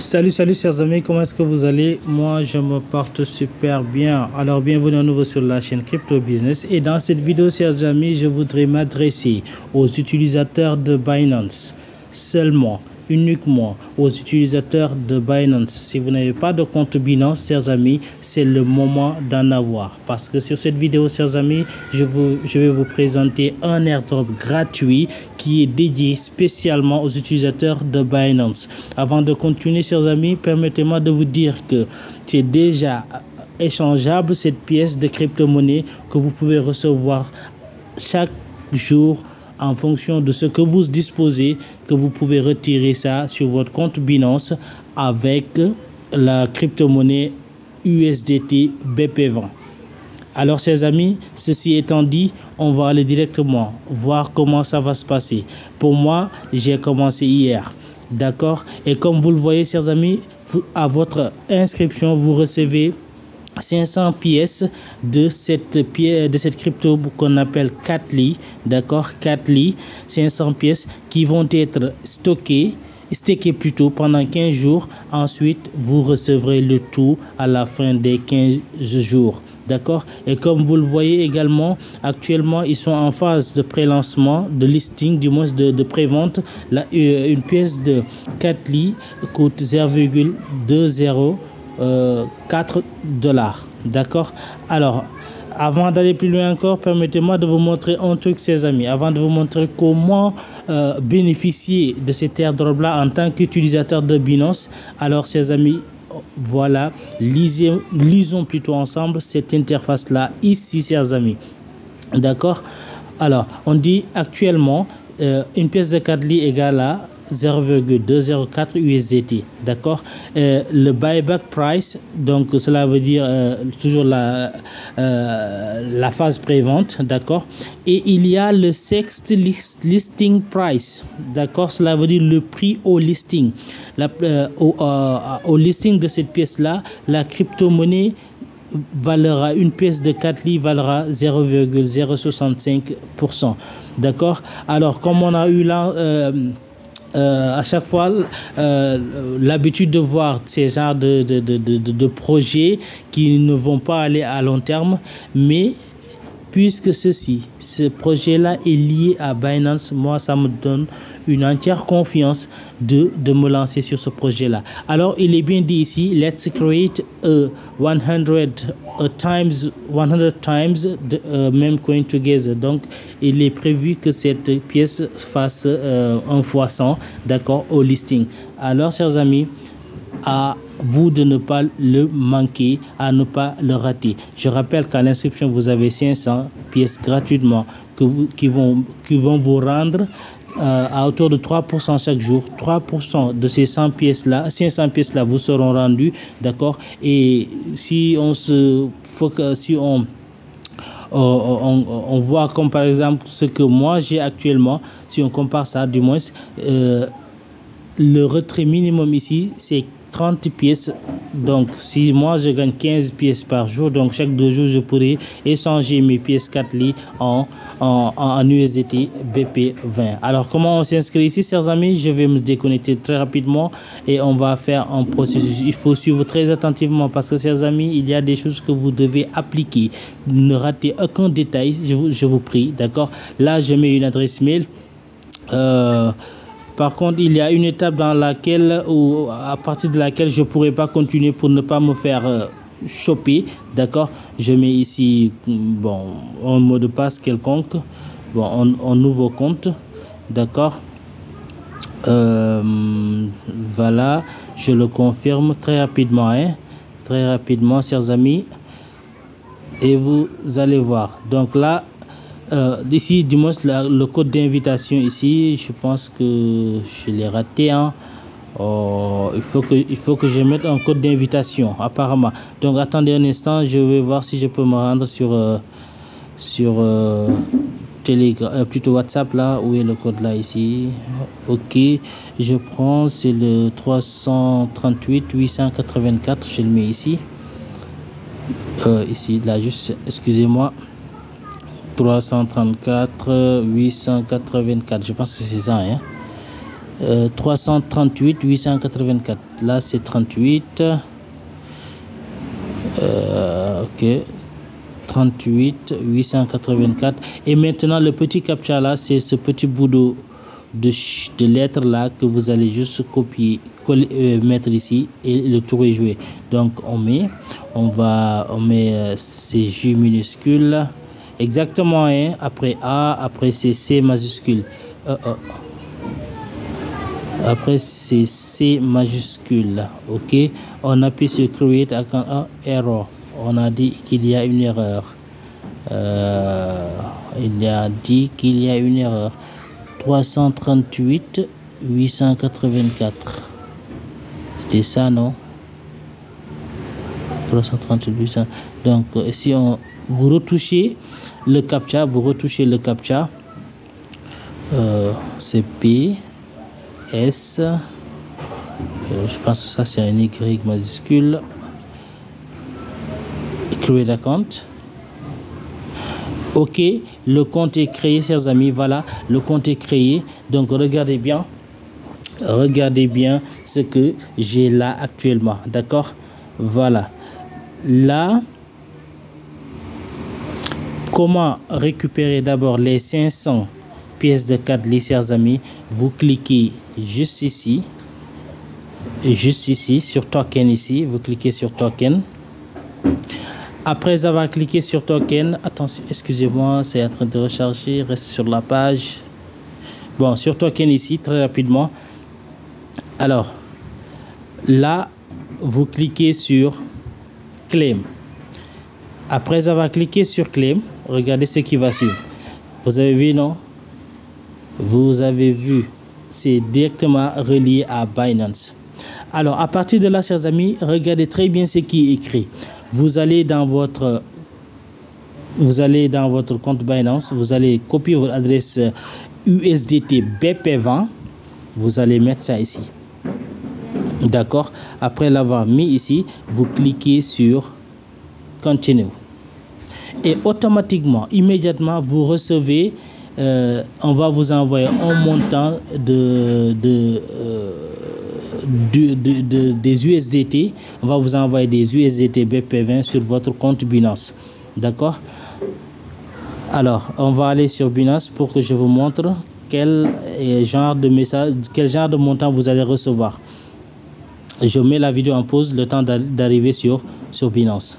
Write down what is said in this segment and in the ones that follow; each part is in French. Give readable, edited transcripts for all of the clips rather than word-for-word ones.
Salut chers amis, comment est-ce que vous allez? Moi je me porte super bien. Alors bienvenue à nouveau sur la chaîne Crypto Business, et dans cette vidéo chers amis, je voudrais m'adresser aux utilisateurs de Binance seulement, uniquement aux utilisateurs de Binance. Si vous n'avez pas de compte Binance chers amis, c'est le moment d'en avoir, parce que sur cette vidéo chers amis, je vais vous présenter un airdrop gratuit qui est dédié spécialement aux utilisateurs de Binance. Avant de continuer chers amis, permettez-moi de vous dire que c'est déjà échangeable cette pièce de crypto-monnaie que vous pouvez recevoir chaque jour en fonction de ce que vous disposez, que vous pouvez retirer ça sur votre compte Binance avec la crypto-monnaie USDT BP20. Alors chers amis, ceci étant dit, on va aller directement voir comment ça va se passer. Pour moi, j'ai commencé hier, d'accord? Et comme vous le voyez chers amis, à votre inscription, vous recevez 500 pièces de cette crypto qu'on appelle Katli, d'accord? Katli, 500 pièces qui vont être stakées plutôt pendant 15 jours. Ensuite, vous recevrez le tout à la fin des 15 jours. D'accord? Et comme vous le voyez également, actuellement, ils sont en phase de pré-lancement, de listing, du moins de pré-vente. Une pièce de Katli coûte 0,204 $. D'accord? Alors, avant d'aller plus loin encore, permettez-moi de vous montrer un truc, chers amis. Avant de vous montrer comment bénéficier de cet airdrop-là en tant qu'utilisateur de Binance, alors, chers amis, voilà, lisons plutôt ensemble cette interface-là ici, chers amis. D'accord? Alors, on dit actuellement une pièce de Katli égale à 0,204 USDT, d'accord? Le buyback price, donc cela veut dire toujours la phase pré-vente, d'accord? Et il y a le sixth listing price, d'accord? Cela veut dire le prix au listing. Au listing de cette pièce-là, la crypto-monnaie valera, une pièce de Katli valera 0,065%, d'accord? Alors, comme on a eu là à chaque fois l'habitude de voir ces genres de projets qui ne vont pas aller à long terme, mais puisque ce projet-là est lié à Binance, moi, ça me donne une entière confiance de me lancer sur ce projet-là. Alors, il est bien dit ici, let's create a 100 times the meme coin together. Donc, il est prévu que cette pièce fasse un fois 100, d'accord, au listing. Alors, chers amis, à vous de ne pas le manquer, à ne pas le rater. Je rappelle qu'à l'inscription, vous avez 500 pièces gratuitement qui vont vous rendre à hauteur de 3% chaque jour. 3% de ces 500 pièces-là vous seront rendues, d'accord? Et si on voit comme par exemple ce que moi j'ai actuellement, si on compare ça du moins, le retrait minimum ici, c'est 30 pièces. Donc, si moi je gagne 15 pièces par jour, donc chaque 2 jours, je pourrais échanger mes pièces Katli en USDT BP20. Alors, comment on s'inscrit ici, chers amis? Je vais me déconnecter très rapidement et on va faire un processus. Il faut suivre très attentivement parce que, chers amis, il y a des choses que vous devez appliquer. Ne ratez aucun détail, je vous prie, d'accord? Là, je mets une adresse mail. Par contre, il y a une étape dans laquelle, ou à partir de laquelle je ne pourrai pas continuer pour ne pas me faire choper. D'accord? Je mets ici un mot de passe quelconque. Bon, un nouveau compte. D'accord? Voilà, je le confirme très rapidement. Hein? Très rapidement, chers amis. Et vous allez voir. Donc là, ici, du moins, le code d'invitation ici, je pense que je l'ai raté. Hein. Il faut que je mette un code d'invitation, apparemment. Donc, attendez un instant, je vais voir si je peux me rendre sur Telegram, plutôt WhatsApp, là. Où est le code là, ici? Ok, je prends, c'est le 338 884, je le mets ici. Ici, là, juste, excusez-moi. 334 884, je pense que c'est ça, hein? 338 884. Là, c'est 38. Ok. 38 884. Et maintenant, le petit captcha là, c'est ce petit bout de lettres là que vous allez juste copier, mettre ici et le tour est joué. Donc, on met ces J minuscules. Exactement, hein, après A, après c'est C majuscule. Après c'est C majuscule. Ok, on appuie sur create account error. On a dit qu'il y a une erreur. Il a dit qu'il y a une erreur. 338 884. C'était ça, non? 338 800. Donc, si vous retouchez le captcha, c'est P, S, je pense que ça c'est un Y majuscule. Create account. Ok, le compte est créé, chers amis. Voilà, le compte est créé. Donc, regardez bien ce que j'ai là actuellement. D'accord? Voilà. Là, comment récupérer d'abord les 500 pièces de Kadly, chers amis? Vous cliquez juste ici, sur token ici. Vous cliquez sur token. Après avoir cliqué sur token, attention, excusez-moi, c'est en train de recharger, reste sur la page. Bon, sur token ici, très rapidement. Alors, là, vous cliquez sur claim. Après avoir cliqué sur claim, regardez ce qui va suivre. Vous avez vu, non? Vous avez vu, c'est directement relié à Binance. Alors, à partir de là, chers amis, regardez très bien ce qui est écrit. Vous allez dans votre compte Binance, vous allez copier votre adresse USDT BP20, vous allez mettre ça ici. D'accord? Après l'avoir mis ici, vous cliquez sur Continue. Et automatiquement, immédiatement, vous recevez, on va vous envoyer un montant des USDT. On va vous envoyer des USDT BP20 sur votre compte Binance. D'accord? Alors, on va aller sur Binance pour que je vous montre quel genre de message, quel genre de montant vous allez recevoir. Je mets la vidéo en pause le temps d'arriver sur Binance.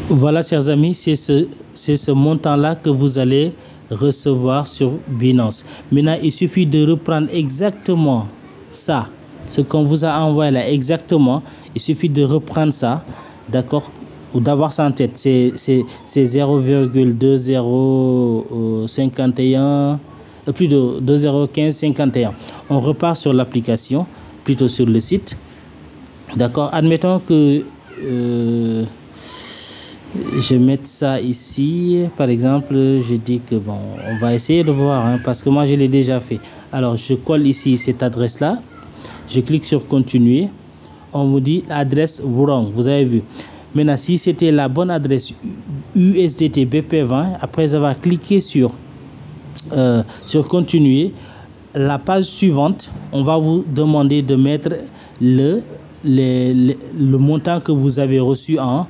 Voilà, chers amis, c'est ce montant-là que vous allez recevoir sur Binance. Maintenant, il suffit de reprendre exactement ça. Ce qu'on vous a envoyé là, exactement, il suffit de reprendre ça, d'accord, ou d'avoir ça en tête. C'est 0,2051, plus de 2,01551. On repart sur l'application, plutôt sur le site, d'accord. Admettons que je mette ça ici, par exemple, je dis que bon, on va essayer de voir, hein, parce que moi je l'ai déjà fait. Alors, je colle ici cette adresse-là. Je clique sur continuer. On vous dit adresse wrong. Vous avez vu. Maintenant, si c'était la bonne adresse USDT BP20, après avoir cliqué sur continuer, la page suivante, on va vous demander de mettre le montant que vous avez reçu en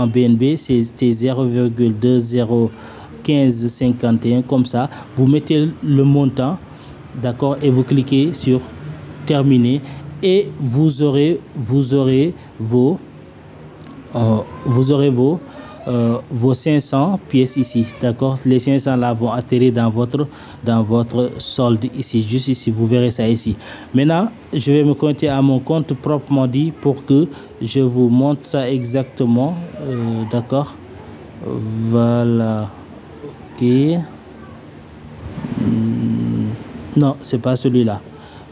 BNB. C'était 0,201551 comme ça. Vous mettez le montant. D'accord, et vous cliquez sur terminer et vous aurez vos 500 pièces ici. D'accord, les 500 là vont atterrir dans votre solde ici, juste ici. Vous verrez ça ici. Maintenant, je vais me connecter à mon compte proprement dit pour que je vous montre ça exactement. D'accord, voilà. Ok. Non, c'est pas celui-là.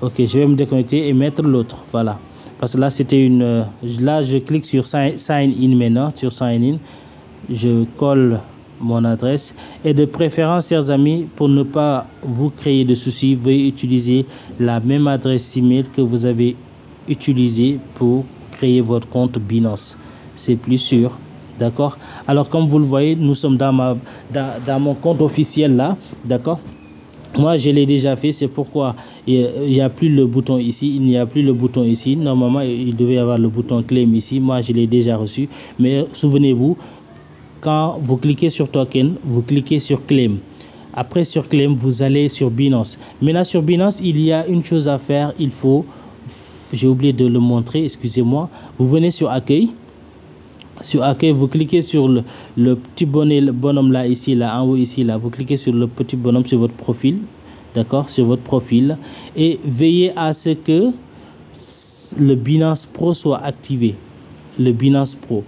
Ok, je vais me déconnecter et mettre l'autre. Voilà. Parce que là, c'était une... Là, je clique sur Sign In maintenant. Sur Sign In. Je colle mon adresse. Et de préférence, chers amis, pour ne pas vous créer de soucis, veuillez utiliser la même adresse email que vous avez utilisée pour créer votre compte Binance. C'est plus sûr. D'accord? Alors, comme vous le voyez, nous sommes dans mon compte officiel là. D'accord? Moi, je l'ai déjà fait, c'est pourquoi il n'y a plus le bouton ici. Il n'y a plus le bouton ici. Normalement, il devait y avoir le bouton claim ici. Moi, je l'ai déjà reçu. Mais souvenez-vous, quand vous cliquez sur token, vous cliquez sur claim. Après, sur claim, vous allez sur Binance. Maintenant, sur Binance, il y a une chose à faire. Il faut, j'ai oublié de le montrer, excusez-moi. Vous venez sur accueil. Sur accueil, vous cliquez sur le petit bonhomme là, ici, là, en haut, ici, là. Vous cliquez sur le petit bonhomme sur votre profil. D'accord? Sur votre profil. Et veillez à ce que le Binance Pro soit activé. Le Binance Pro.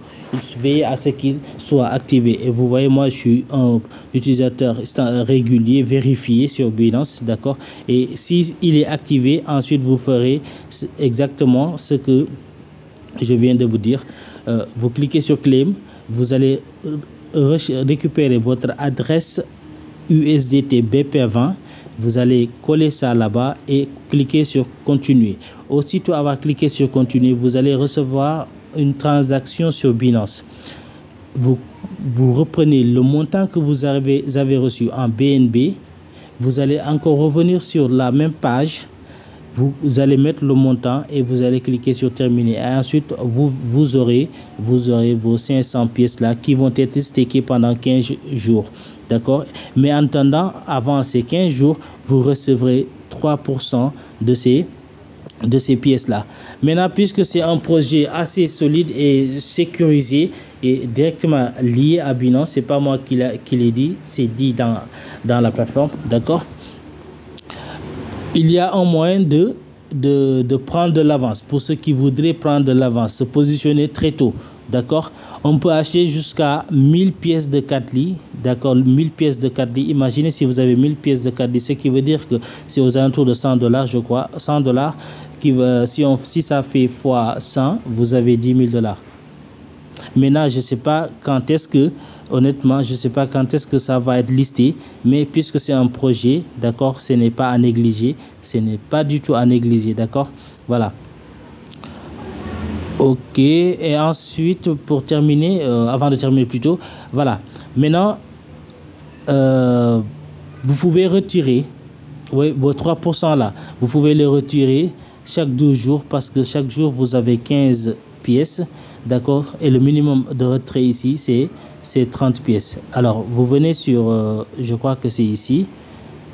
Veillez à ce qu'il soit activé. Et vous voyez, moi, je suis un utilisateur régulier, vérifié sur Binance. D'accord? Et si il est activé, ensuite, vous ferez exactement ce que je viens de vous dire. Vous cliquez sur claim, vous allez récupérer votre adresse USDT BP20, vous allez coller ça là-bas et cliquer sur continuer. Aussitôt avoir cliqué sur continuer, vous allez recevoir une transaction sur Binance. Vous reprenez le montant que vous avez reçu en BNB, vous allez encore revenir sur la même page. Vous allez mettre le montant et vous allez cliquer sur terminer. Et ensuite, vous aurez vos 500 pièces là qui vont être stakées pendant 15 jours. D'accord? Mais en attendant, avant ces 15 jours, vous recevrez 3% de ces pièces-là. Maintenant, puisque c'est un projet assez solide et sécurisé et directement lié à Binance, c'est pas moi qui l'ai dit, c'est dit dans la plateforme. D'accord? Il y a un moyen de prendre de l'avance pour ceux qui voudraient prendre de l'avance, se positionner très tôt. D'accord? On peut acheter jusqu'à 1000 pièces de Katli. D'accord? 1000 pièces de Katli. Imaginez si vous avez 1000 pièces de Katli, ce qui veut dire que c'est aux alentours de $100, je crois. $100, si ça fait fois 100, vous avez $10 000. Maintenant, je ne sais pas quand est-ce que, honnêtement, je ne sais pas quand est-ce que ça va être listé, mais puisque c'est un projet, d'accord, ce n'est pas à négliger, ce n'est pas du tout à négliger, d'accord, voilà. Ok, et ensuite, pour terminer, avant de terminer plutôt, voilà, maintenant, vous pouvez retirer, oui, vos 3% là, vous pouvez les retirer chaque 12 jours parce que chaque jour, vous avez 15 pièces, d'accord, et le minimum de retrait ici c'est 30 pièces. Alors vous venez sur je crois que c'est ici,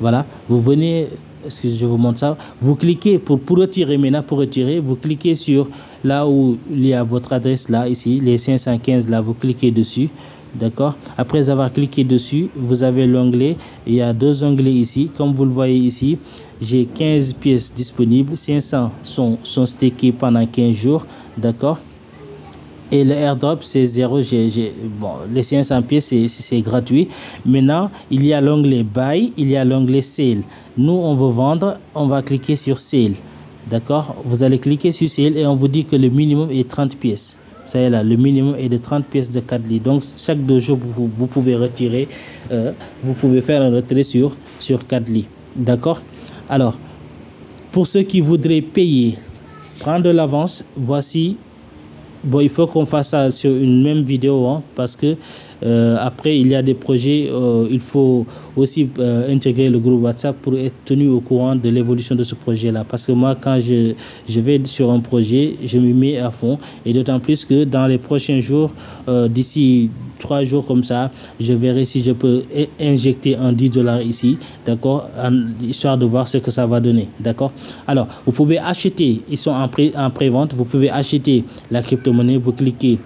voilà, vous venez, excusez, je vous montre ça, vous cliquez pour retirer. Maintenant, pour retirer, vous cliquez sur là où il y a votre adresse là, ici, les 515 là, vous cliquez dessus. D'accord. Après avoir cliqué dessus, vous avez l'onglet. Il y a deux onglets ici. Comme vous le voyez ici, j'ai 15 pièces disponibles. 500 sont stakées pendant 15 jours. D'accord. Et le airdrop, c'est 0. Bon, les 500 pièces, c'est gratuit. Maintenant, il y a l'onglet Buy. Il y a l'onglet Sale. Nous, on veut vendre. On va cliquer sur Sale. D'accord. Vous allez cliquer sur Sale et on vous dit que le minimum est 30 pièces. Ça y est là, le minimum est de 30 pièces de Katli. Donc, chaque 2 jours, vous pouvez retirer, vous pouvez faire un retrait sur Katli. D'accord? Alors, pour ceux qui voudraient payer, prendre de l'avance, voici. Bon, il faut qu'on fasse ça sur une même vidéo, hein, parce que après, il y a des projets, il faut aussi intégrer le groupe WhatsApp pour être tenu au courant de l'évolution de ce projet-là. Parce que moi, quand je vais sur un projet, je me mets à fond. Et d'autant plus que dans les prochains jours, d'ici 3 jours comme ça, je verrai si je peux injecter un $10 ici, d'accord, histoire de voir ce que ça va donner, d'accord. Alors, vous pouvez acheter, ils sont en pré-vente, vous pouvez acheter la crypto-monnaie, vous cliquez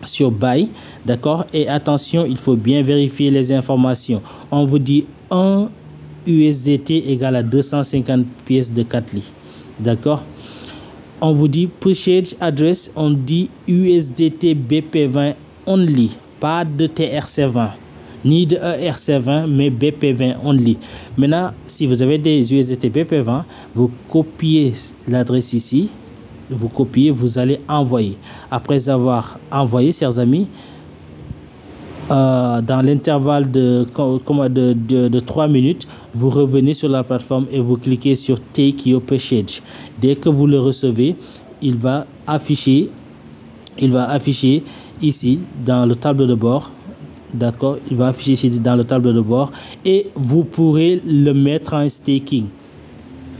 sur Buy, d'accord, et attention, il faut bien vérifier les informations. On vous dit 1 USDT égale à 250 pièces de Katli, d'accord. On vous dit purchase address, on dit USDT BP20 only, pas de TRC20 ni de ERC20, mais BP20 only. Maintenant, si vous avez des USDT BP20, vous copiez l'adresse ici, vous copiez, vous allez envoyer. Après avoir envoyé, chers amis, dans l'intervalle de 3 minutes, vous revenez sur la plateforme et vous cliquez sur Take Your Purchase. Dès que vous le recevez, il va afficher ici dans le tableau de bord. d'accord, il va afficher ici dans le tableau de bord et vous pourrez le mettre en staking.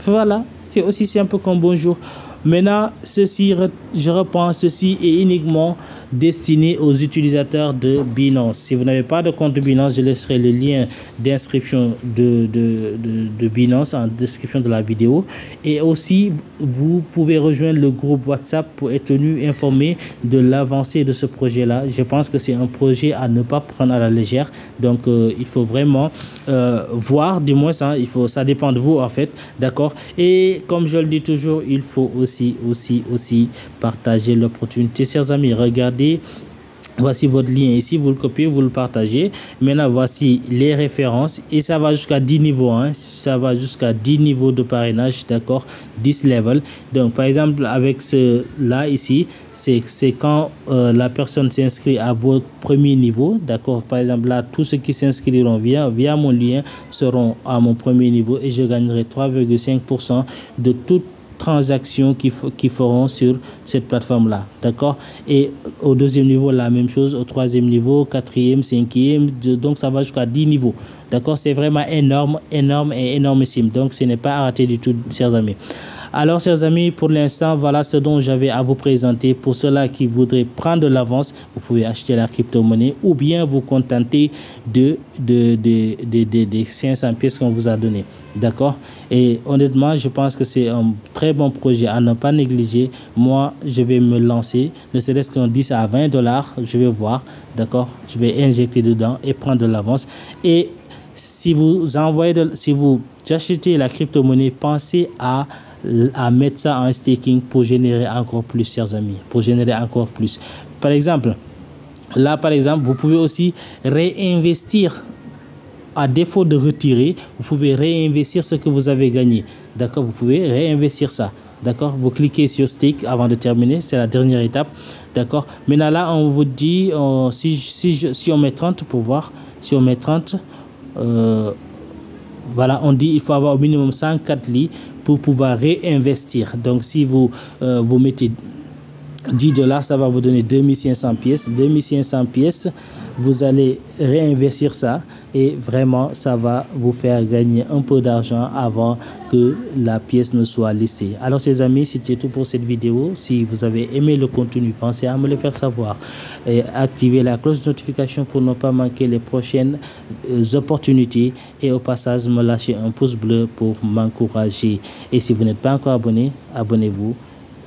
Voilà, c'est aussi simple comme bonjour. Maintenant, je reprends, ceci est uniquement destiné aux utilisateurs de Binance. Si vous n'avez pas de compte Binance, je laisserai le lien d'inscription de Binance en description de la vidéo. Et aussi, vous pouvez rejoindre le groupe WhatsApp pour être tenu informé de l'avancée de ce projet-là. Je pense que c'est un projet à ne pas prendre à la légère. Donc, il faut vraiment voir, du moins, ça dépend de vous en fait, d'accord. Et comme je le dis toujours, il faut aussi partager l'opportunité. Chers amis, regardez, voici votre lien ici, vous le copiez, vous le partagez. Maintenant, voici les références et ça va jusqu'à 10 niveaux, hein. Ça va jusqu'à 10 niveaux de parrainage, d'accord, 10 levels. Donc, par exemple, avec ce là ici, c'est quand la personne s'inscrit à votre premier niveau, d'accord. Par exemple, là, tous ceux qui s'inscriront via mon lien seront à mon premier niveau et je gagnerai 3,5% de toute transactions qui feront sur cette plateforme là, d'accord. Et au deuxième niveau la même chose, au troisième niveau, quatrième, cinquième, donc ça va jusqu'à 10 niveaux, d'accord. C'est vraiment énorme et énormissime, donc ce n'est pas à rater du tout, chers amis. Alors, chers amis, pour l'instant, voilà ce dont j'avais à vous présenter. Pour ceux-là qui voudraient prendre de l'avance, vous pouvez acheter la crypto-monnaie ou bien vous contenter des 500 pièces qu'on vous a donné. D'accord? Et honnêtement, je pense que c'est un très bon projet à ne pas négliger. Moi, je vais me lancer, ne serait-ce qu'un 10 à 20 $, je vais voir. D'accord? Je vais injecter dedans et prendre de l'avance. Et si vous achetez la crypto-monnaie, pensez à mettre ça en staking pour générer encore plus, chers amis, pour générer encore plus. Par exemple, là, vous pouvez aussi réinvestir. À défaut de retirer, vous pouvez réinvestir ce que vous avez gagné. D'accord, vous pouvez réinvestir ça. D'accord, vous cliquez sur stake avant de terminer, c'est la dernière étape. D'accord, maintenant là, on vous dit, si on met 30 pour voir, si on met 30, voilà, on dit il faut avoir au minimum 104 lits pour pouvoir réinvestir. Donc, si vous mettez 10 $, ça va vous donner 2500 pièces. 2500 pièces, vous allez réinvestir ça et vraiment, ça va vous faire gagner un peu d'argent avant que la pièce ne soit listée. Alors, chers amis, c'était tout pour cette vidéo. Si vous avez aimé le contenu, pensez à me le faire savoir et activez la cloche de notification pour ne pas manquer les prochaines opportunités. Et au passage, me lâchez un pouce bleu pour m'encourager. Et si vous n'êtes pas encore abonné, abonnez-vous.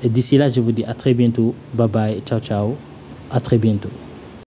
Et d'ici là, je vous dis à très bientôt. Bye bye. Ciao, ciao. À très bientôt.